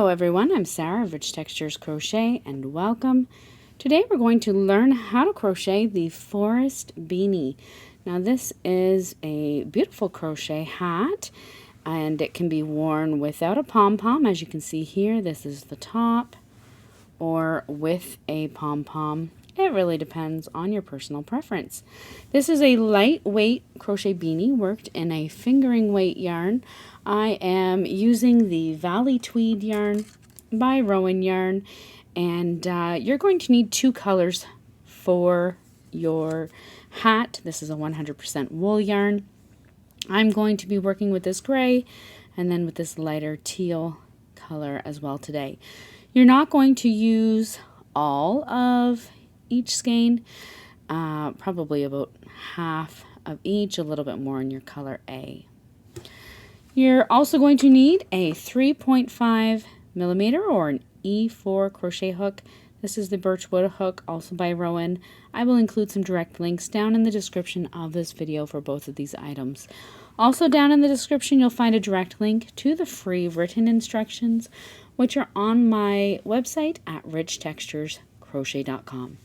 Hello everyone, I'm Sarah of Rich Textures Crochet and welcome. Today we're going to learn how to crochet the Forest Beanie. Now this is a beautiful crochet hat and it can be worn without a pom-pom. As you can see here, this is the top, or with a pom-pom. It really depends on your personal preference. This is a lightweight crochet beanie worked in a fingering weight yarn. I am using the Valley Tweed yarn by Rowan yarn, and you're going to need two colors for your hat. This is a 100% wool yarn. I'm going to be working with this gray and then with this lighter teal color as well today. You're not going to use all of each skein, probably about half of each, a little bit more in your color A. You're also going to need a 3.5 millimeter or an E4 crochet hook. This is the birchwood hook, also by Rowan. I will include some direct links down in the description of this video for both of these items. Also down in the description you'll find a direct link to the free written instructions, which are on my website at richtexturescrochet.com.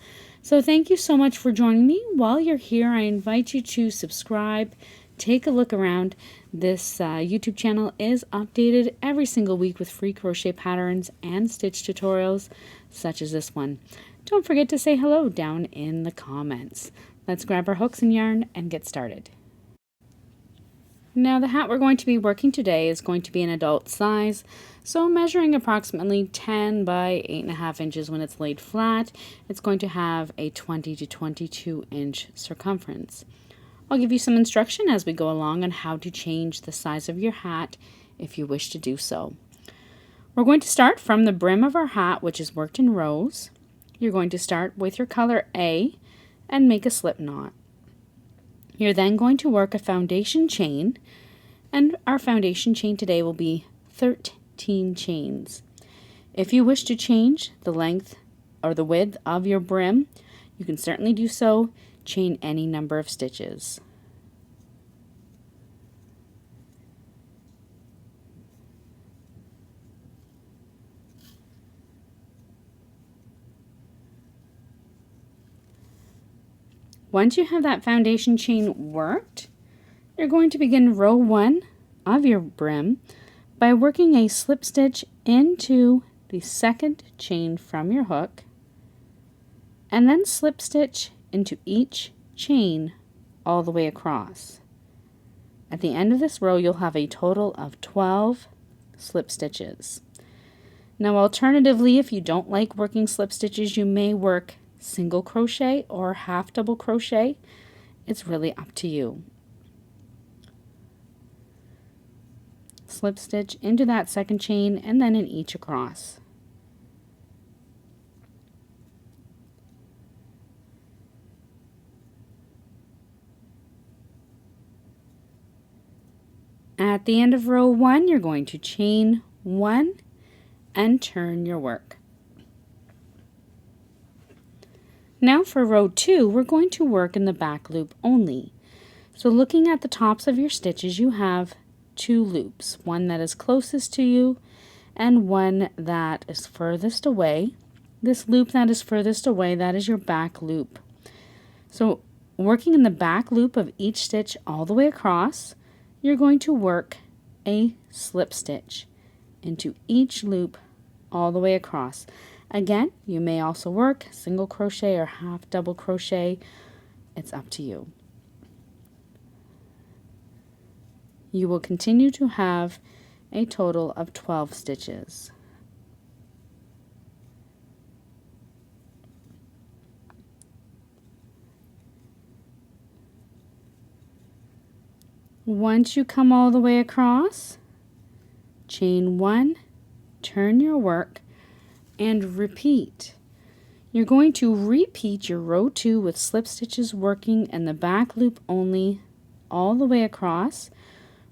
So thank you so much for joining me. While you're here, I invite you to subscribe, take a look around. This YouTube channel is updated every single week with free crochet patterns and stitch tutorials such as this one. Don't forget to say hello down in the comments. Let's grab our hooks and yarn and get started. Now the hat we're going to be working today is going to be an adult size, so measuring approximately 10 by 8.5 inches when it's laid flat. It's going to have a 20 to 22 inch circumference. I'll give you some instruction as we go along on how to change the size of your hat if you wish to do so. We're going to start from the brim of our hat, which is worked in rows. You're going to start with your color A and make a slip knot. You're then going to work a foundation chain, and our foundation chain today will be 13 chains. If you wish to change the length or the width of your brim, you can certainly do so. Chain any number of stitches. Once you have that foundation chain worked, you're going to begin row 1 of your brim by working a slip stitch into the second chain from your hook, and then slip stitch into each chain all the way across. At the end of this row, you'll have a total of 12 slip stitches. Now alternatively, if you don't like working slip stitches, you may work single crochet or half double crochet. It's really up to you. Slip stitch into that second chain and then in each across. At the end of row 1, you're going to chain 1 and turn your work. Now for row 2, we're going to work in the back loop only. So looking at the tops of your stitches, you have 2 loops, one that is closest to you and one that is furthest away. This loop that is furthest away, that is your back loop. So working in the back loop of each stitch all the way across, you're going to work a slip stitch into each loop all the way across. Again, you may also work single crochet or half double crochet. It's up to you. You will continue to have a total of 12 stitches. Once you come all the way across, chain 1, turn your work, and repeat. You're going to repeat your row 2 with slip stitches working in the back loop only all the way across.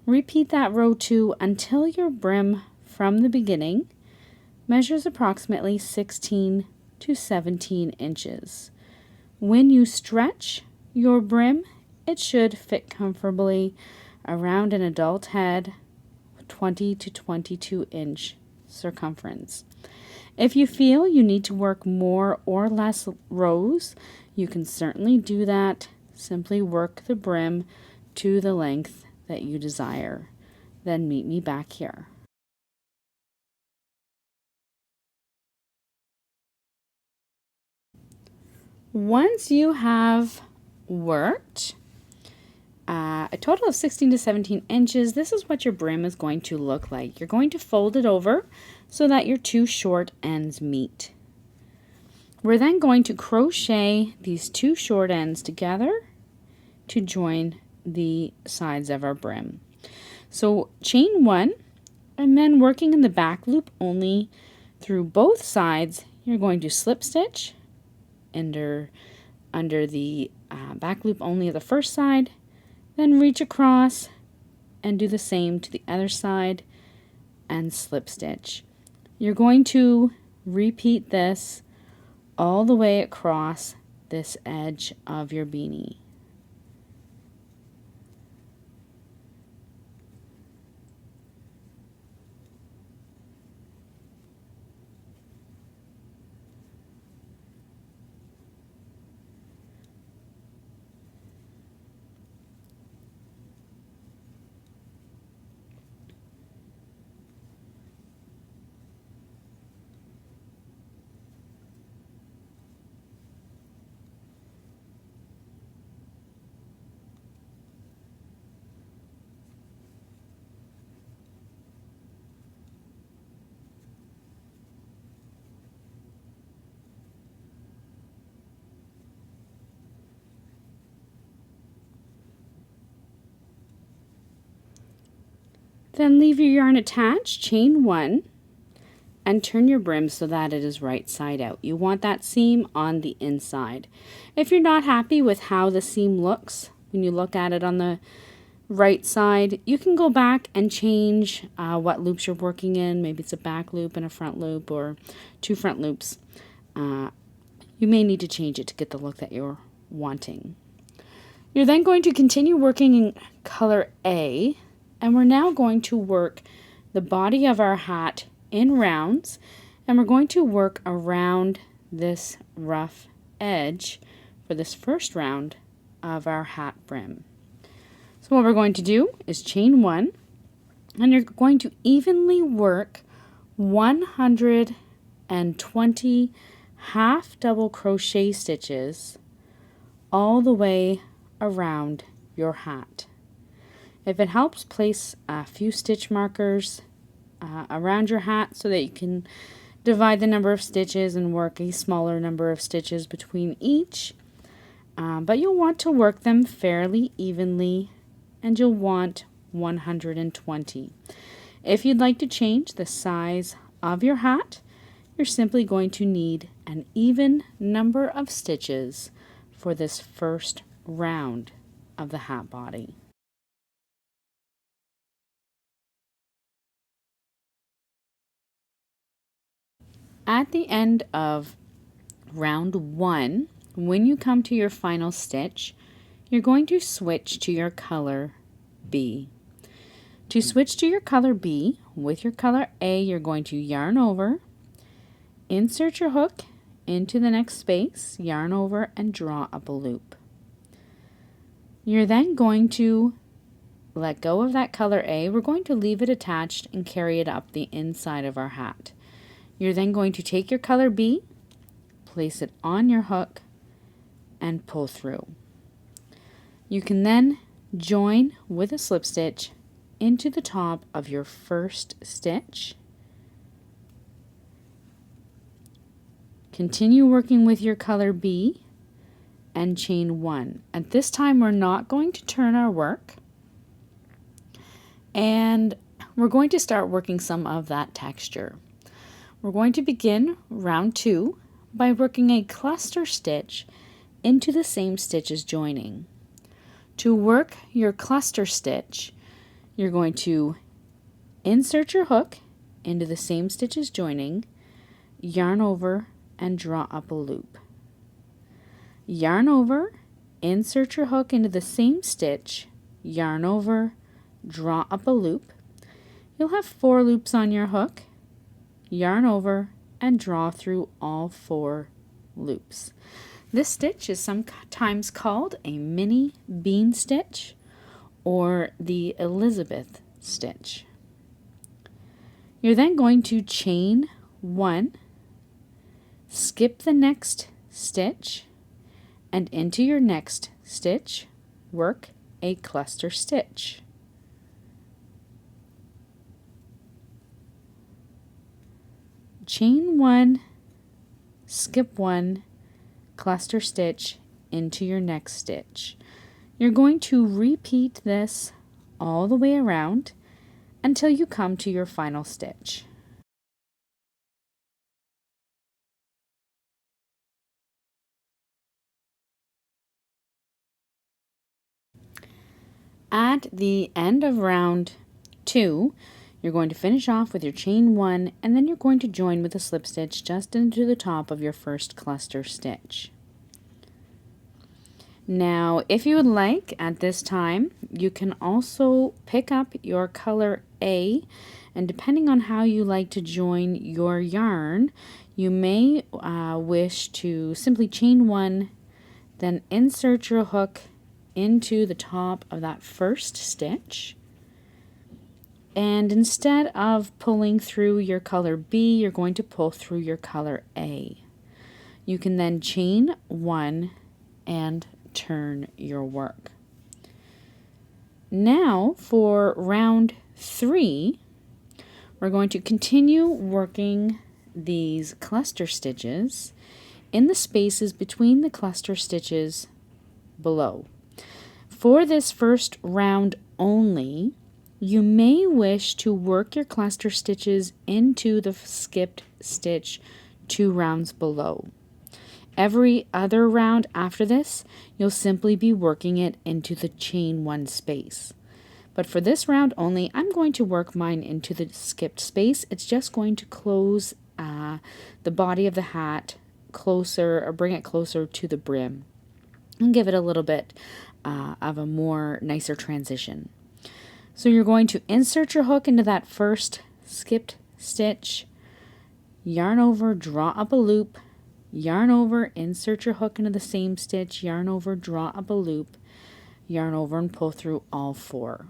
Repeat that row 2 until your brim from the beginning measures approximately 16 to 17 inches. When you stretch your brim, it should fit comfortably around an adult head, 20 to 22 inch circumference. If you feel you need to work more or less rows, you can certainly do that. Simply work the brim to the length that you desire. Then meet me back here. Once you have worked a total of 16 to 17 inches, this is what your brim is going to look like. You're going to fold it over so that your two short ends meet. We're then going to crochet these two short ends together to join the sides of our brim. So chain one, and then working in the back loop only through both sides, you're going to slip stitch under the back loop only of the first side, then reach across and do the same to the other side and slip stitch. You're going to repeat this all the way across this edge of your beanie. Then leave your yarn attached, chain one, and turn your brim so that it is right side out. You want that seam on the inside. If you're not happy with how the seam looks when you look at it on the right side, you can go back and change what loops you're working in. Maybe it's a back loop and a front loop, or two front loops. You may need to change it to get the look that you're wanting. You're then going to continue working in color A, and we're now going to work the body of our hat in rounds, and we're going to work around this rough edge for this first round of our hat brim. So what we're going to do is chain one, and you're going to evenly work 120 half double crochet stitches all the way around your hat. If it helps, place a few stitch markers around your hat so that you can divide the number of stitches and work a smaller number of stitches between each. But you'll want to work them fairly evenly, and you'll want 120. If you'd like to change the size of your hat, you're simply going to need an even number of stitches for this first round of the hat body. At the end of round one, when you come to your final stitch, you're going to switch to your color B. To switch to your color B, with your color A, you're going to yarn over, insert your hook into the next space, yarn over, and draw up a loop. You're then going to let go of that color A. We're going to leave it attached and carry it up the inside of our hat. You're then going to take your color B, place it on your hook, and pull through. You can then join with a slip stitch into the top of your first stitch. Continue working with your color B and chain one. At this time, we're not going to turn our work, and we're going to start working some of that texture. We're going to begin round two by working a cluster stitch into the same stitch as joining. To work your cluster stitch, you're going to insert your hook into the same stitch as joining, yarn over, and draw up a loop. Yarn over, insert your hook into the same stitch, yarn over, draw up a loop. You'll have 4 loops on your hook. yarn over, and draw through all 4 loops. This stitch is sometimes called a mini bean stitch or the Elizabeth stitch. You're then going to chain 1, skip the next stitch, and into your next stitch, work a cluster stitch. Chain 1, skip 1, cluster stitch into your next stitch. You're going to repeat this all the way around until you come to your final stitch. At the end of round 2, you're going to finish off with your chain 1, and then you're going to join with a slip stitch just into the top of your first cluster stitch. Now, if you would like, at this time, you can also pick up your color A, and depending on how you like to join your yarn, you may wish to simply chain 1, then insert your hook into the top of that first stitch. And instead of pulling through your color B, you're going to pull through your color A. You can then chain 1 and turn your work. Now for round 3, we're going to continue working these cluster stitches in the spaces between the cluster stitches below. For this first round only, you may wish to work your cluster stitches into the skipped stitch 2 rounds below. Every other round after this, you'll simply be working it into the chain 1 space. But for this round only, I'm going to work mine into the skipped space. It's just going to close the body of the hat closer, or bring it closer to the brim, and give it a little bit of a more nicer transition. So you're going to insert your hook into that first skipped stitch, yarn over, draw up a loop, yarn over, insert your hook into the same stitch, yarn over, draw up a loop, yarn over, and pull through all 4.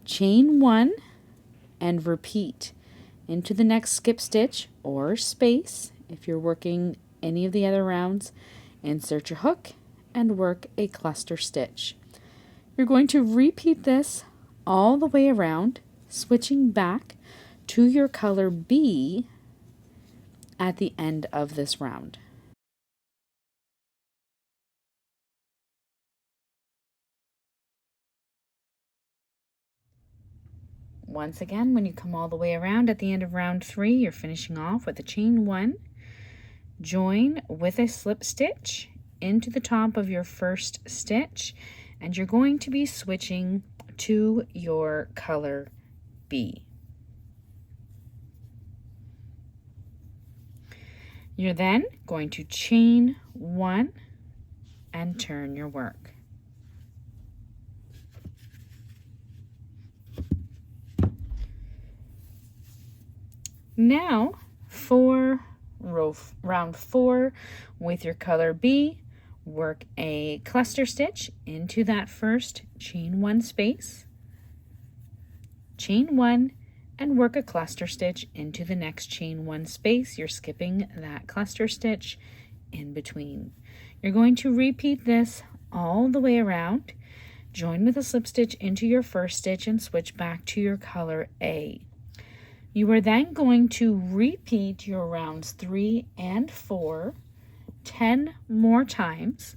Chain 1 and repeat into the next skip stitch or space. If you're working any of the other rounds, insert your hook and work a cluster stitch. You're going to repeat this all the way around, switching back to your color B at the end of this round. Once again, when you come all the way around at the end of round 3, you're finishing off with a chain 1, join with a slip stitch into the top of your first stitch, and you're going to be switching to your color B. You're then going to chain 1 and turn your work. Now for round 4 with your color B, work a cluster stitch into that first chain 1 space, chain 1, and work a cluster stitch into the next chain 1 space. You're skipping that cluster stitch in between. You're going to repeat this all the way around, join with a slip stitch into your first stitch, and switch back to your color A. You are then going to repeat your rounds 3 and 4 10 more times,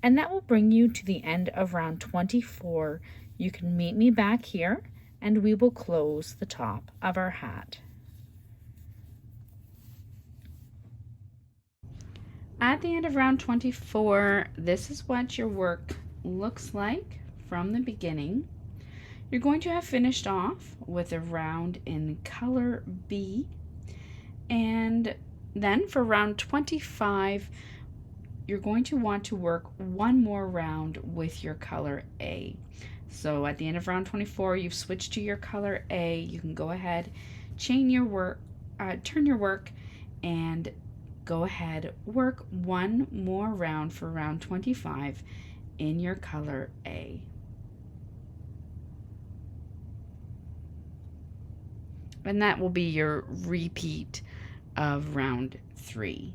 and that will bring you to the end of round 24. You can meet me back here and we will close the top of our hat. At the end of round 24, this is what your work looks like from the beginning. You're going to have finished off with a round in color B, and then for round 25, you're going to want to work one more round with your color A. So at the end of round 24, you've switched to your color A. You can go ahead, chain your work, turn your work and go ahead, work one more round for round 25 in your color A. And that will be your repeat of round 3.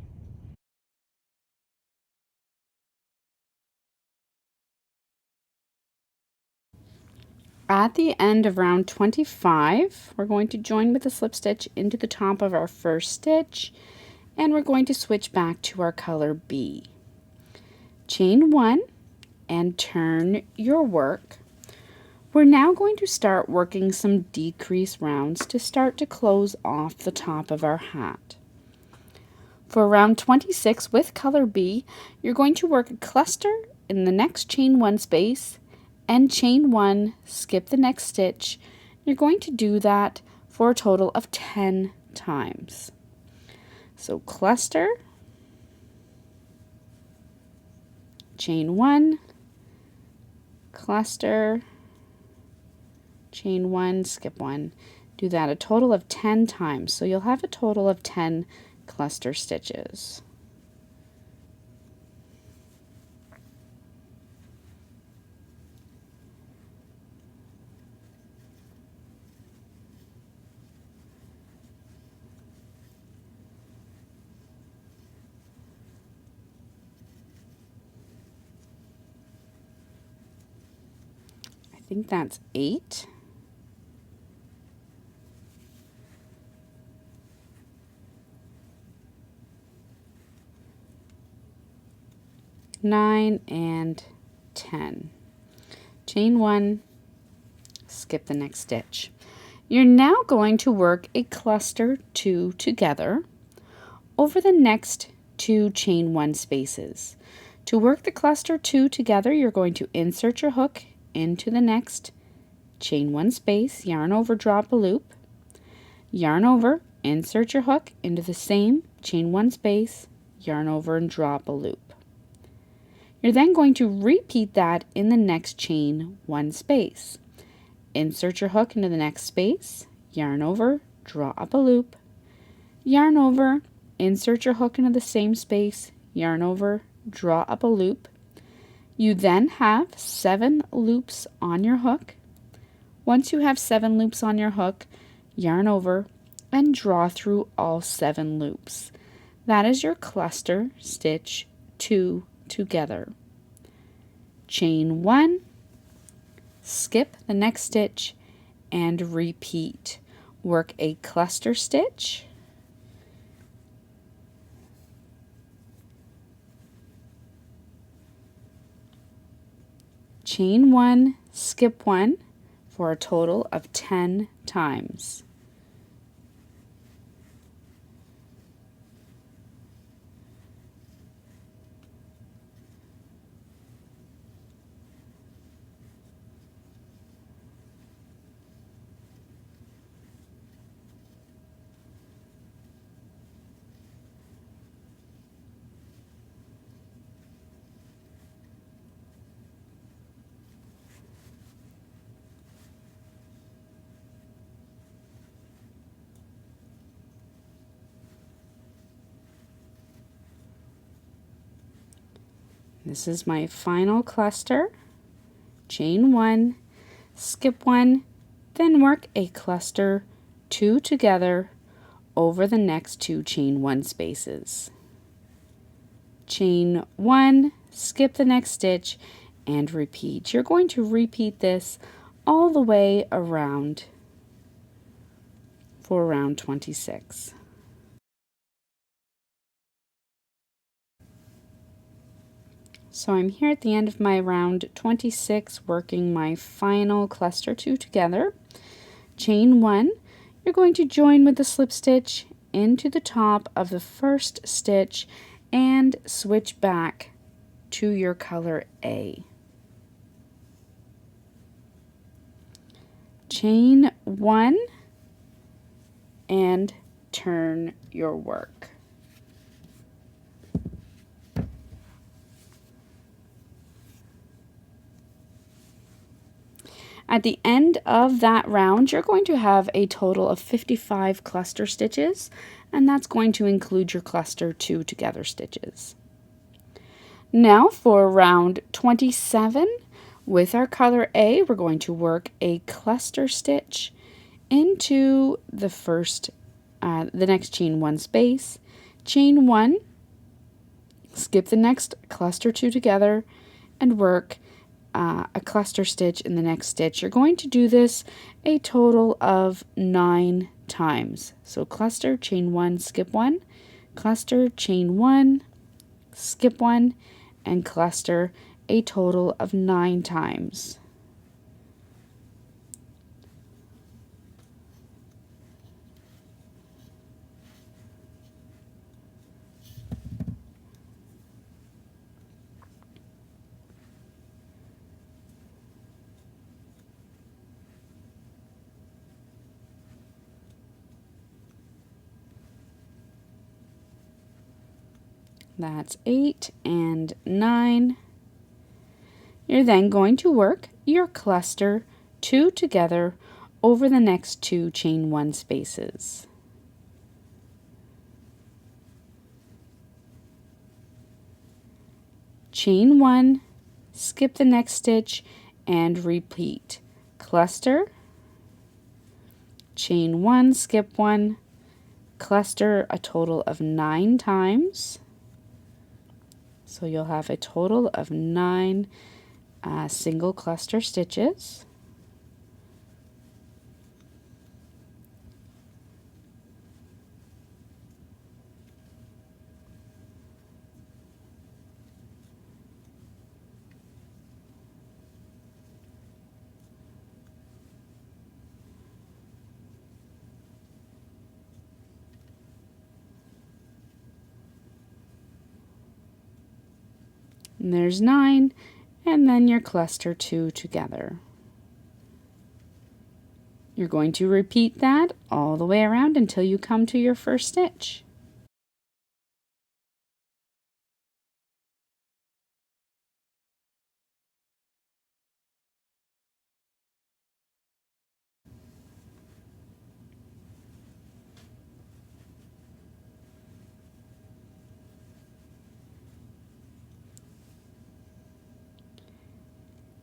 At the end of round 25, we're going to join with a slip stitch into the top of our first stitch, and we're going to switch back to our color B. Chain 1 and turn your work. We're now going to start working some decrease rounds to start to close off the top of our hat. For round 26 with color B, you're going to work a cluster in the next chain 1 space and chain 1, skip the next stitch. You're going to do that for a total of 10 times. So cluster, chain 1, cluster, chain 1, skip 1. Do that a total of 10 times. So you'll have a total of 10 cluster stitches. I think that's 8. Nine and 10. Chain 1, skip the next stitch. You're now going to work a cluster 2 together over the next 2 chain 1 spaces. To work the cluster 2 together, you're going to insert your hook into the next chain 1 space, yarn over, drop a loop, yarn over, insert your hook into the same chain 1 space, yarn over and drop a loop. You're then going to repeat that in the next chain 1 space. Insert your hook into the next space, yarn over, draw up a loop, yarn over, insert your hook into the same space, yarn over, draw up a loop. You then have 7 loops on your hook. Once you have 7 loops on your hook, yarn over and draw through all 7 loops. That is your cluster stitch 2 together. Chain 1, skip the next stitch and repeat. Work a cluster stitch, chain 1, skip 1 for a total of 10 times. This is my final cluster. Chain 1, skip 1, then work a cluster 2 together over the next 2 chain 1 spaces. Chain 1, skip the next stitch and repeat. You're going to repeat this all the way around for round 26. So I'm here at the end of my round 26 working my final cluster 2 together. Chain 1, you're going to join with the slip stitch into the top of the first stitch and switch back to your color A. Chain 1 and turn your work. At the end of that round, you're going to have a total of 55 cluster stitches, and that's going to include your cluster 2 together stitches. Now for round 27, with our color A, we're going to work a cluster stitch into the next chain 1 space, chain 1, skip the next cluster 2 together, and work a cluster stitch in the next stitch. You're going to do this a total of 9 times. So cluster, chain 1, skip 1, cluster, chain 1, skip 1, and cluster a total of 9 times. That's 8 and 9. You're then going to work your cluster 2 together over the next 2 chain 1 spaces. Chain 1, skip the next stitch, and repeat. Cluster, chain 1, skip 1, cluster a total of 9 times. So you'll have a total of 9 single cluster stitches. And there's 9, and then your cluster 2 together. You're going to repeat that all the way around until you come to your first stitch.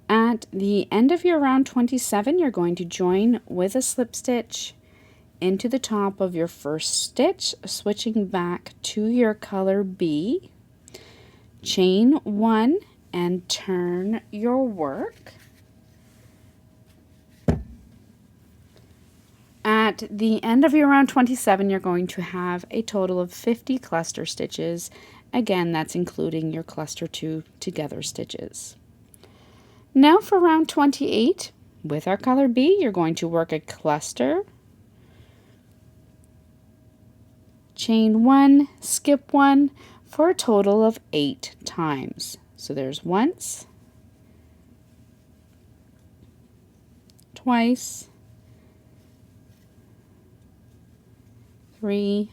At the end of your round 27, you're going to join with a slip stitch into the top of your first stitch, switching back to your color B, chain 1, and turn your work. At the end of your round 27, you're going to have a total of 50 cluster stitches. Again, that's including your cluster 2 together stitches. Now for round 28, with our color B, you're going to work a cluster, chain 1, skip 1, for a total of 8 times. So there's once, twice, 3,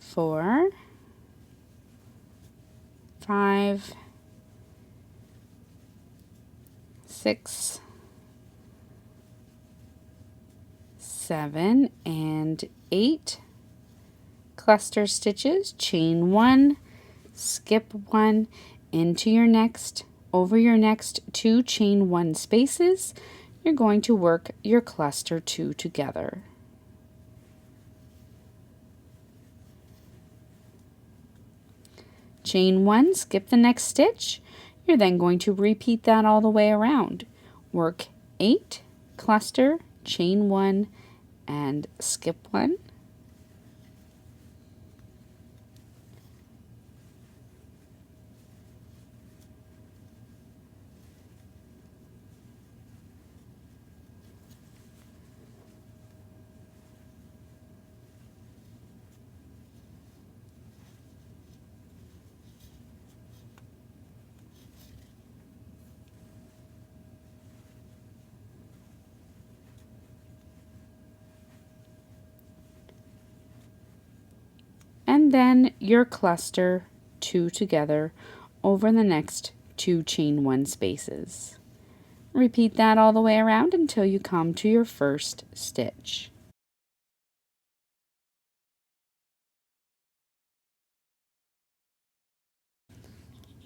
4, 5, 6, 7, and 8 cluster stitches, chain 1, skip 1 into your next, over your next 2 chain 1 spaces. You're going to work your cluster 2 together. Chain 1, skip the next stitch. You're then going to repeat that all the way around. Work 8, cluster, chain 1, and skip 1. And then your cluster 2 together over the next 2 chain 1 spaces. Repeat that all the way around until you come to your first stitch.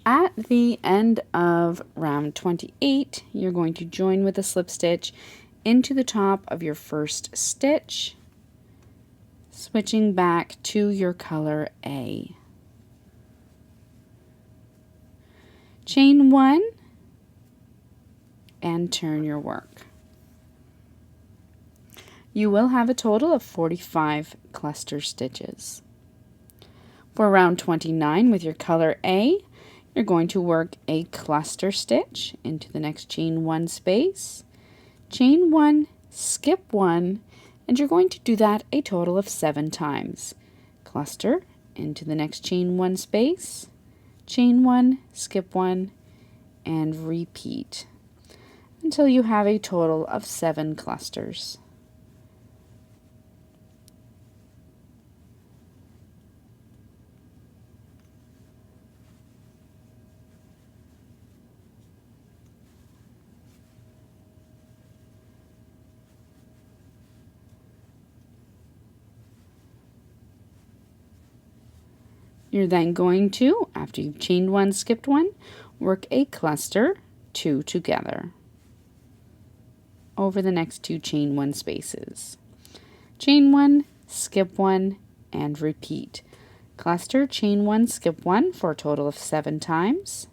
At the end of round 28, you're going to join with a slip stitch into the top of your first stitch, switching back to your color A. Chain 1 and turn your work. You will have a total of 45 cluster stitches. For round 29 with your color A, you're going to work a cluster stitch into the next chain 1 space, chain 1, skip 1, and you're going to do that a total of 7 times. Cluster into the next chain 1 space, chain 1, skip 1, and repeat until you have a total of 7 clusters. You're then going to, after you've chained 1, skipped 1, work a cluster 2 together over the next 2 chain 1 spaces. Chain 1, skip 1, and repeat. Cluster, chain 1, skip 1 for a total of 7 times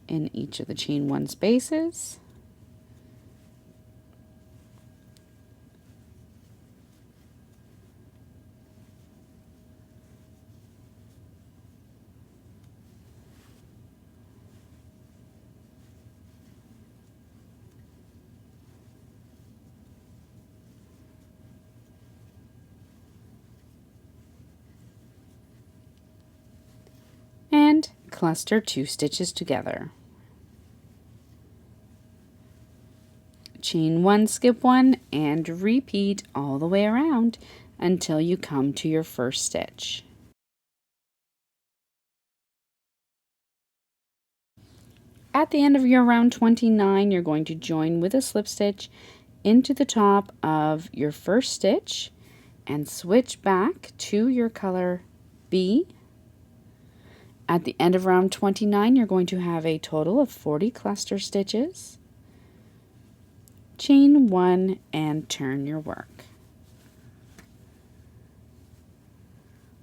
in each of the chain 1 spaces. And cluster 2 stitches together. Chain 1, skip 1, and repeat all the way around until you come to your first stitch. At the end of your round 29, you're going to join with a slip stitch into the top of your first stitch and switch back to your color B. At the end of round 29, you're going to have a total of 40 cluster stitches. Chain 1 and turn your work.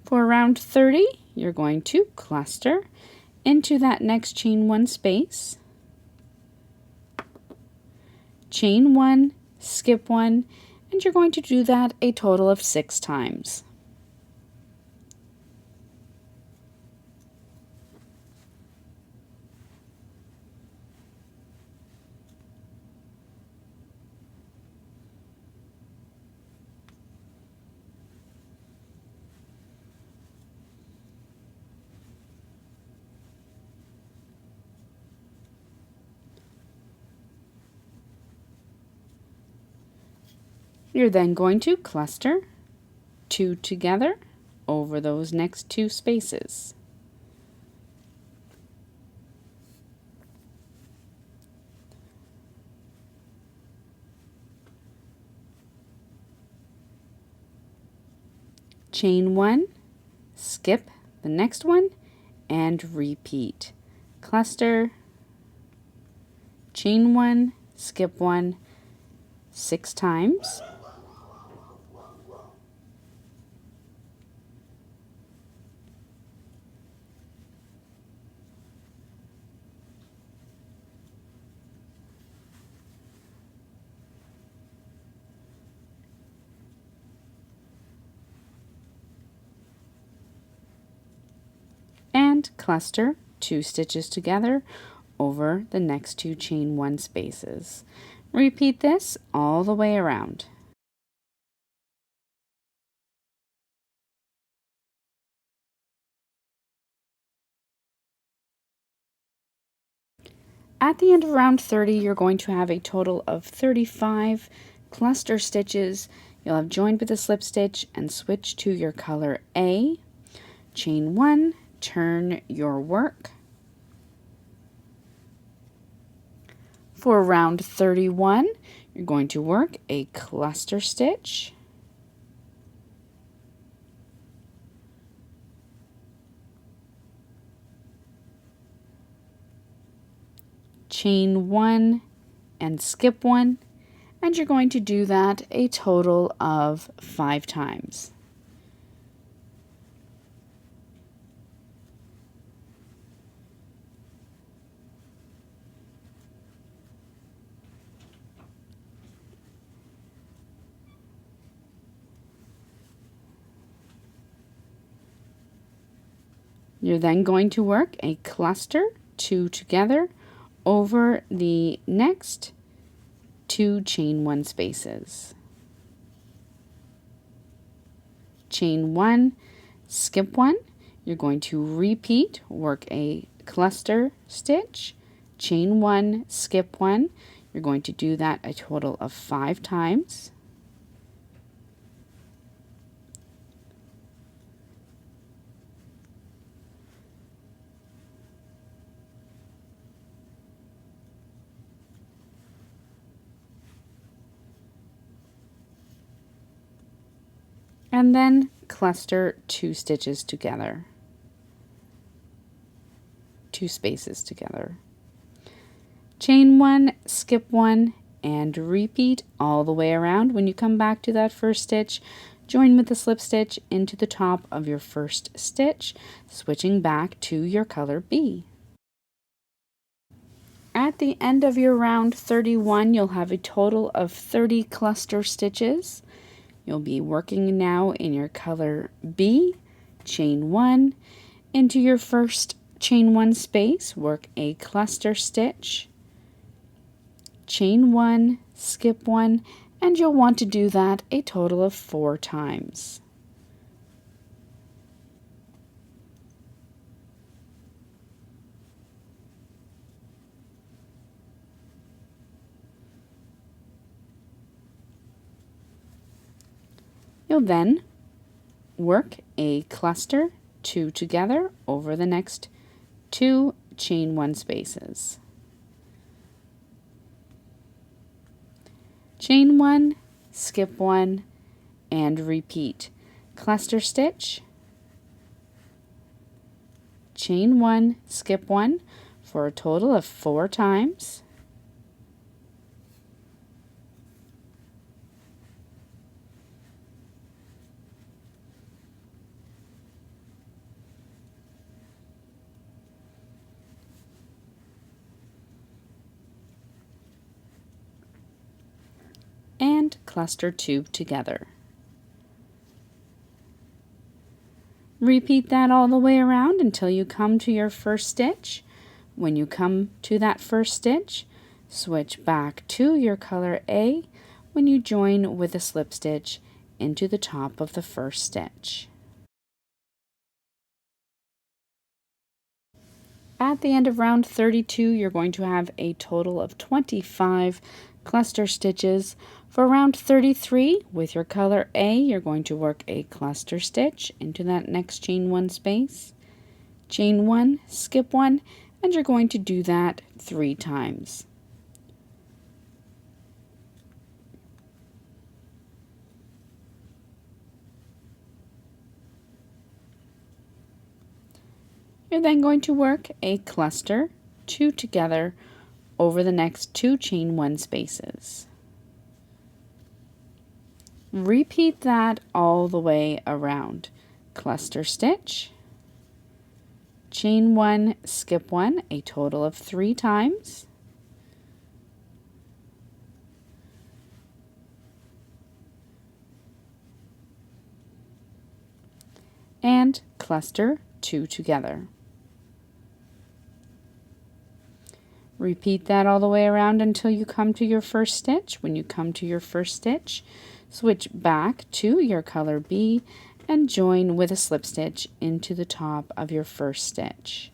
For round 30, you're going to cluster into that next chain 1 space, chain 1, skip 1, and you're going to do that a total of 6 times. You're then going to cluster 2 together over those next 2 spaces. Chain 1, skip the next one, and repeat. Cluster, chain 1, skip 1, 6 times. And cluster 2 stitches together over the next 2 chain 1 spaces. Repeat this all the way around. At the end of round 30, you're going to have a total of 35 cluster stitches. You'll have joined with a slip stitch and switch to your color A. Chain 1, turn your work. For round 31, you're going to work a cluster stitch, chain 1 and skip 1, and you're going to do that a total of 5 times. You're then going to work a cluster 2 together over the next 2 chain 1 spaces. Chain 1, skip 1, you're going to repeat, work a cluster stitch, chain 1, skip 1, you're going to do that a total of 5 times. And then cluster 2 stitches together, 2 spaces together. Chain 1, skip 1, and repeat all the way around. When you come back to that first stitch, join with the slip stitch into the top of your first stitch, switching back to your color B. At the end of your round 31, you'll have a total of 30 cluster stitches. You'll be working now in your color B, chain 1, into your first chain 1 space, work a cluster stitch, chain 1, skip 1, and you'll want to do that a total of 4 times. You'll then work a cluster 2 together over the next 2 chain 1 spaces. Chain 1, skip 1, and repeat. Cluster stitch, chain 1, skip 1 for a total of 4 times. And cluster 2 together. Repeat that all the way around until you come to your first stitch. When you come to that first stitch, switch back to your color A when you join with a slip stitch into the top of the first stitch. At the end of round 32, you're going to have a total of 25 cluster stitches. For round 33, with your color A, you're going to work a cluster stitch into that next chain 1 space, chain 1, skip 1, and you're going to do that 3 times. You're then going to work a cluster 2 together over the next 2 chain 1 spaces. Repeat that all the way around. Cluster stitch, chain 1, skip 1, a total of 3 times. And cluster 2 together. Repeat that all the way around until you come to your first stitch. When you come to your first stitch, switch back to your color B and join with a slip stitch into the top of your first stitch.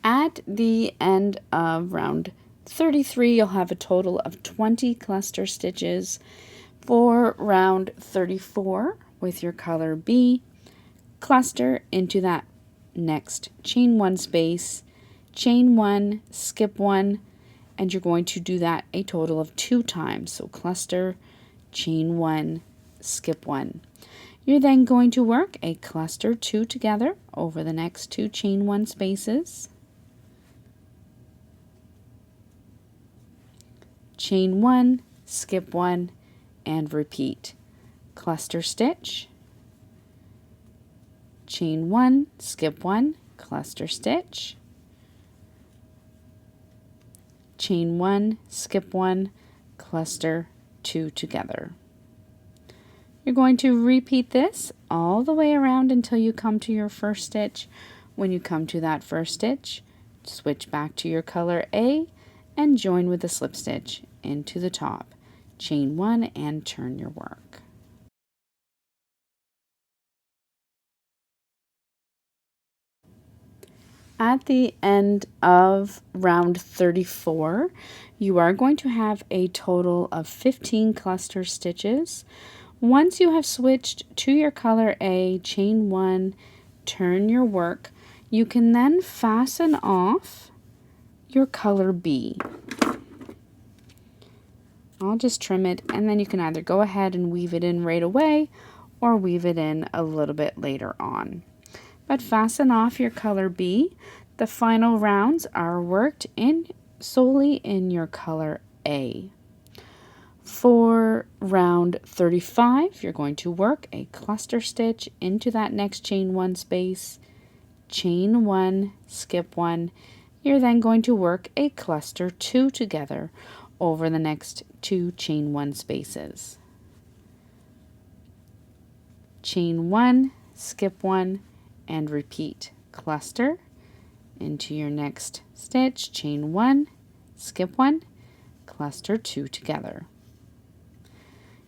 At the end of round 33, you'll have a total of 20 cluster stitches. For round 34, with your color B, cluster into that next chain 1 space, chain 1, skip 1, and you're going to do that a total of 2 times. So cluster, chain 1, skip 1. You're then going to work a cluster 2 together over the next 2 chain 1 spaces, chain 1, skip 1, and repeat. Cluster stitch, chain 1, skip 1, cluster stitch, chain 1, skip 1, cluster 2 together. You're going to repeat this all the way around until you come to your first stitch. When you come to that first stitch, switch back to your color A and join with a slip stitch into the top. Chain 1 and turn your work. At the end of round 34, you are going to have a total of 15 cluster stitches. Once you have switched to your color A, chain 1, turn your work, you can then fasten off your color B. I'll just trim it, and then you can either go ahead and weave it in right away or weave it in a little bit later on. But fasten off your color B. The final rounds are worked in solely in your color A. For round 35, you're going to work a cluster stitch into that next chain 1 space, chain 1, skip 1. You're then going to work a cluster 2 together over the next 2 chain 1 spaces. Chain 1, skip 1, and repeat. Cluster into your next stitch, chain 1, skip 1, cluster 2 together.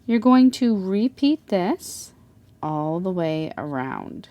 You're going to repeat this all the way around.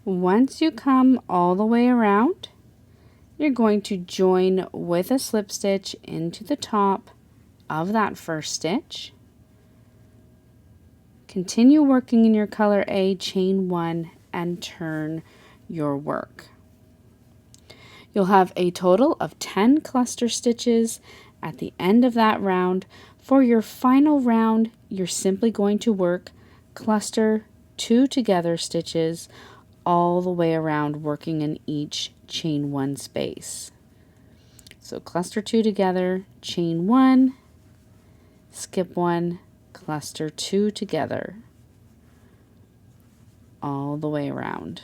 Once you come all the way around, you're going to join with a slip stitch into the top of that first stitch. Continue working in your color A, chain 1, and turn your work. You'll have a total of 10 cluster stitches at the end of that round. For your final round, you're simply going to work cluster 2 together stitches all the way around, working in each chain 1 space. So cluster 2 together, chain 1, skip 1, cluster 2 together, all the way around.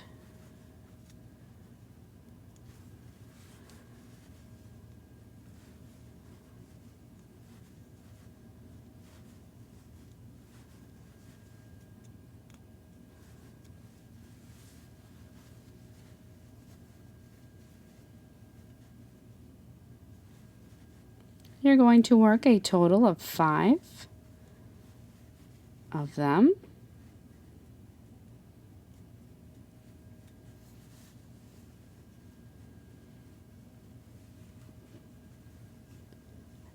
You're going to work a total of 5 of them.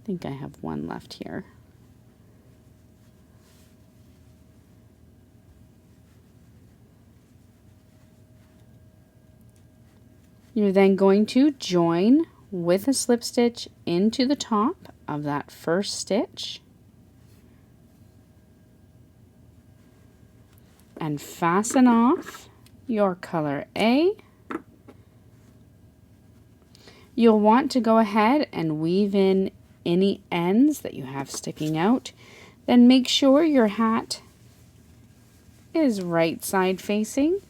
I think I have one left here. You're then going to join with a slip stitch into the top of that first stitch. and fasten off your color A. You'll want to go ahead and weave in any ends that you have sticking out. Then make sure your hat is right side facing.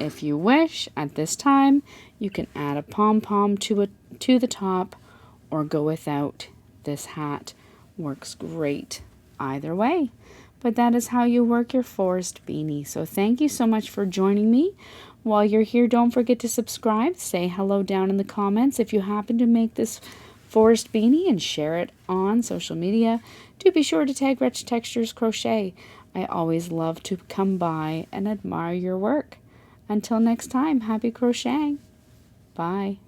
If you wish, at this time, you can add a pom-pom to the top or go without. This hat works great either way. But that is how you work your forest beanie. So thank you so much for joining me. While you're here, don't forget to subscribe. Say hello down in the comments if you happen to make this forest beanie and share it on social media. Do be sure to tag Rich Textures Crochet. I always love to come by and admire your work. Until next time, happy crocheting. Bye.